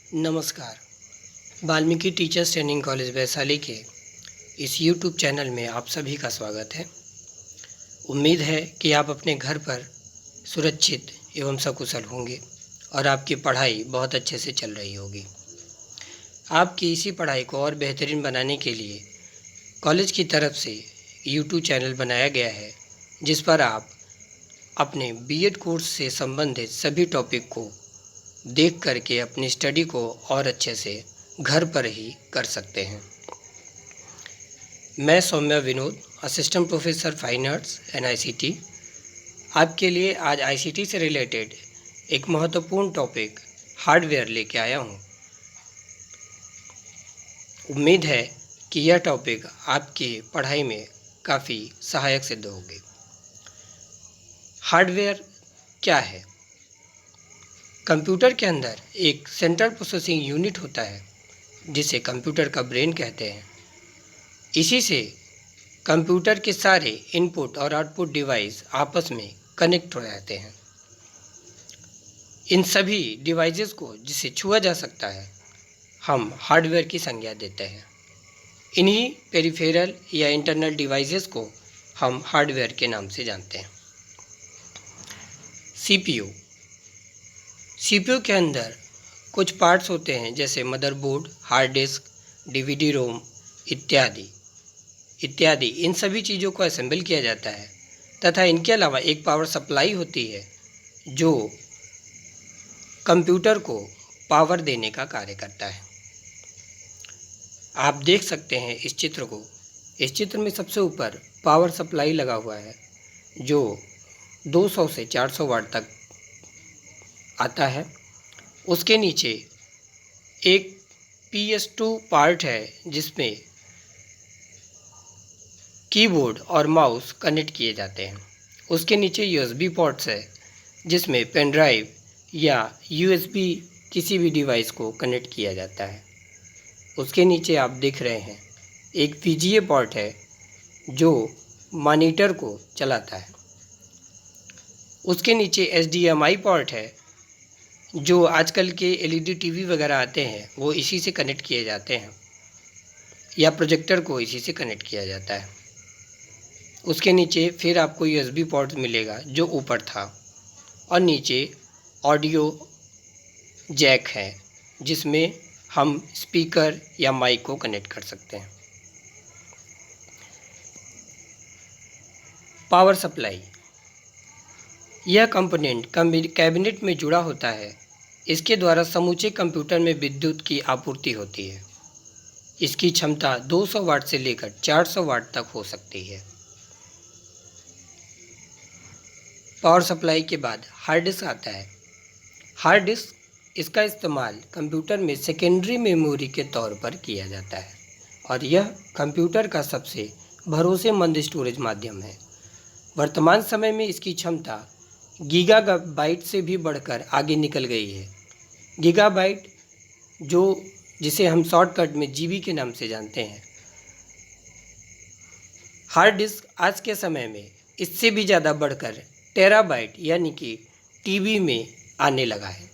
नमस्कार। Valmiki teachers training college Vaishali के इस YouTube चैनल में आप सभी का स्वागत है। उम्मीद है कि आप अपने घर पर सुरक्षित एवं सकुशल होंगे और आपकी पढ़ाई बहुत अच्छे से चल रही होगी। आपकी इसी पढ़ाई को और बेहतरीन बनाने के लिए कॉलेज की तरफ से YouTube चैनल बनाया गया है, जिस पर आप अपने B.Ed कोर्स से संबंधित सभी टॉपिक को देख करके अपनी स्टडी को और अच्छे से घर पर ही कर सकते हैं। मैं Saumya Vinod, assistant professor fine arts and ICT, आपके लिए आज ICT से रिलेटेड एक महत्वपूर्ण टॉपिक हार्डवेयर लेके आया हूँ। उम्मीद है कि यह टॉपिक आपकी पढ़ाई में काफ़ी सहायक सिद्ध होगी। हार्डवेयर क्या है? कंप्यूटर के अंदर एक सेंट्रल प्रोसेसिंग यूनिट होता है, जिसे कंप्यूटर का ब्रेन कहते हैं। इसी से कंप्यूटर के सारे इनपुट और आउटपुट डिवाइस आपस में कनेक्ट हो जाते हैं। इन सभी डिवाइसेस को जिसे छुआ जा सकता है, हम हार्डवेयर की संज्ञा देते हैं। इन्हीं पेरिफेरल या इंटरनल डिवाइसेस को हम हार्डवेयर के नाम से जानते हैं। CPU के अंदर कुछ पार्ट्स होते हैं, जैसे मदरबोर्ड, हार्ड डिस्क, DVD रोम इत्यादि। इन सभी चीज़ों को असेंबल किया जाता है तथा इनके अलावा एक पावर सप्लाई होती है जो कंप्यूटर को पावर देने का कार्य करता है। आप देख सकते हैं इस चित्र को। इस चित्र में सबसे ऊपर पावर सप्लाई लगा हुआ है जो 200 से 400 वाट तक आता है। उसके नीचे एक PS2 पार्ट है जिसमें कीबोर्ड और माउस कनेक्ट किए जाते हैं। उसके नीचे USB पोर्ट्स है जिसमें पेन ड्राइव या USB किसी भी डिवाइस को कनेक्ट किया जाता है। उसके नीचे आप देख रहे हैं एक VGA पोर्ट है जो मॉनिटर को चलाता है। उसके नीचे HDMI पोर्ट है जो आजकल के LED TV वगैरह आते हैं, वो इसी से कनेक्ट किए जाते हैं या प्रोजेक्टर को इसी से कनेक्ट किया जाता है। उसके नीचे फिर आपको USB पोर्ट मिलेगा जो ऊपर था, और नीचे ऑडियो जैक है जिसमें हम स्पीकर या माइक को कनेक्ट कर सकते हैं। पावर सप्लाई, यह कंपोनेंट कैबिनेट में जुड़ा होता है। इसके द्वारा समूचे कंप्यूटर में विद्युत की आपूर्ति होती है। इसकी क्षमता 200 वाट से लेकर 400 वाट तक हो सकती है। पावर सप्लाई के बाद हार्ड डिस्क आता है। हार्ड डिस्क, इसका इस्तेमाल कंप्यूटर में सेकेंडरी मेमोरी के तौर पर किया जाता है और यह कंप्यूटर का सबसे भरोसेमंद स्टोरेज माध्यम है। वर्तमान समय में इसकी क्षमता गीगाबाइट से भी बढ़कर आगे निकल गई है। गीगाबाइट जिसे हम शॉर्टकट में GB के नाम से जानते हैं। हार्ड डिस्क आज के समय में इससे भी ज़्यादा बढ़कर टेराबाइट यानी कि TB में आने लगा है।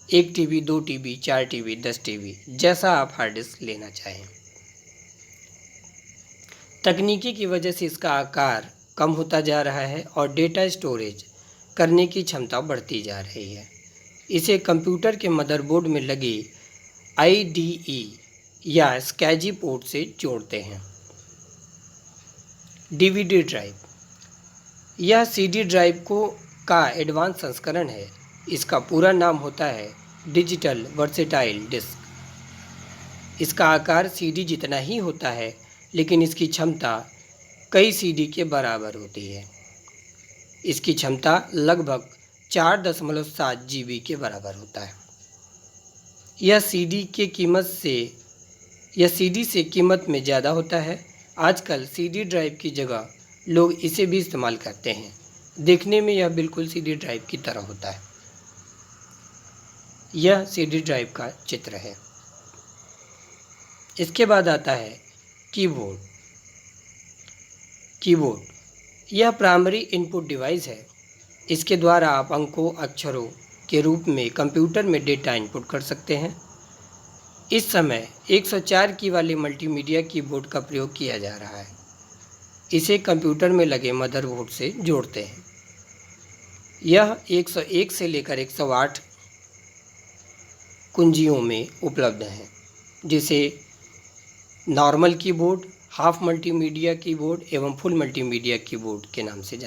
1 TB, 2 TB, 4 TB, 10 TB, जैसा आप हार्ड डिस्क लेना चाहें। तकनीकी की वजह से इसका आकार कम होता जा रहा है और डेटा स्टोरेज करने की क्षमता बढ़ती जा रही है। इसे कंप्यूटर के मदरबोर्ड में लगे IDE या SCSI पोर्ट से जोड़ते हैं। DVD ड्राइव, यह CD ड्राइव का एडवांस संस्करण है। इसका पूरा नाम होता है डिजिटल वर्सेटाइल डिस्क। इसका आकार CD जितना ही होता है, लेकिन इसकी क्षमता कई CD के बराबर होती है। इसकी क्षमता लगभग 4.7 GB के बराबर होता है। यह CD से कीमत में ज़्यादा होता है। आजकल CD ड्राइव की जगह लोग इसे भी इस्तेमाल करते हैं। देखने में यह बिल्कुल CD ड्राइव की तरह होता है। यह CD ड्राइव का चित्र है। इसके बाद आता है कीबोर्ड। यह प्राइमरी इनपुट डिवाइस है। इसके द्वारा आप अंकों, अक्षरों के रूप में कंप्यूटर में डेटा इनपुट कर सकते हैं। इस समय 104 की वाले मल्टीमीडिया कीबोर्ड का प्रयोग किया जा रहा है। इसे कंप्यूटर में लगे मदरबोर्ड से जोड़ते हैं। यह 101 से लेकर 108 कुंजियों में उपलब्ध है, जिसे normal keyboard, half multimedia keyboard एवं फुल मल्टीमीडिया कीबोर्ड के नाम से जाना